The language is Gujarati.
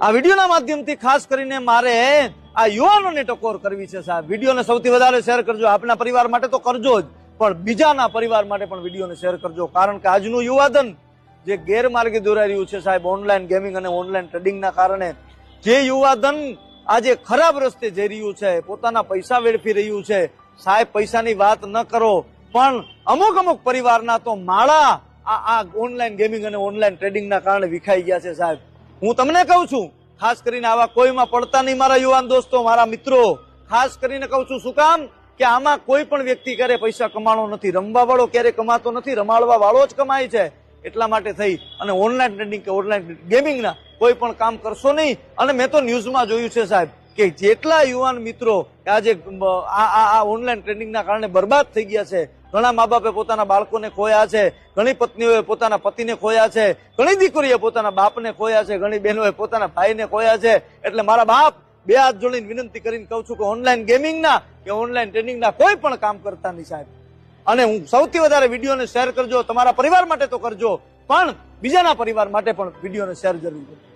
આ વિડીયોના માધ્યમથી ખાસ કરીને મારે આ યુવાનોને ટકોર કરવી છે સાહેબ. વિડીયોને સૌથી વધારે શેર કરજો. આપના પરિવાર માટે તો કરજો જ, પણ બીજાના પરિવાર માટે પણ વિડીયોને શેર કરજો. કારણ કે આજનું યુવાધન જે ગેરમાર્ગે દોરાઈ રહ્યું છે સાહેબ, ઓનલાઈન ગેમિંગ અને ઓનલાઈન ટ્રેડિંગના કારણે જે યુવાધન આજે ખરાબ રસ્તે જઈ રહ્યું છે, પોતાના પૈસા વેડફી રહ્યું છે. સાહેબ, પૈસાની વાત ન કરો, પણ અમુક પરિવારના તો માળા આ ઓનલાઈન ગેમિંગ અને ઓનલાઈન ટ્રેડિંગના કારણે વિખાઈ ગયા છે સાહેબ. હું તમને કહું છું, ખાસ કરીને આવા કોઈમાં પડતા નહીં મારા યુવાન દોસ્તો, મારા મિત્રો. ખાસ કરીને કહું છું, શું કામ કે આમાં કોઈ પણ વ્યક્તિ ક્યારે પૈસા કમાણો નથી. રમવા વાળો ક્યારે કમાતો નથી, રમાડવા વાળો જ કમાય છે. એટલા માટે થઈ અને ઓનલાઈન ટ્રેડિંગ કે ઓનલાઈન ગેમિંગના કોઈ પણ કામ કરશો નહીં. અને મેં તો ન્યૂઝમાં જોયું છે સાહેબ કે જેટલા યુવાન મિત્રો આજે આ ઓનલાઈન ટ્રેડિંગના કારણે બરબાદ થઈ ગયા છે. ઘણા મા બાપે પોતાના બાળકોને ખોયા છે, ઘણી પત્નીઓએ પોતાના પતિને ખોયા છે, ઘણી દીકરીએ પોતાના બાપને ખોયા છે, ઘણી બહેનોએ પોતાના ભાઈને ખોયા છે. એટલે મારા બાપ બે હાથ જોડીને વિનંતી કરીને કહું છું કે ઓનલાઈન ગેમિંગના કે ઓનલાઈન ટ્રેડિંગના કોઈ પણ કામ કરતા નહીં સાહેબ. અને હું સૌથી વધારે વિડીયોને શેર કરજો. તમારા પરિવાર માટે તો કરજો, પણ બીજાના પરિવાર માટે પણ વિડીયોને શેર જરૂર કરજો.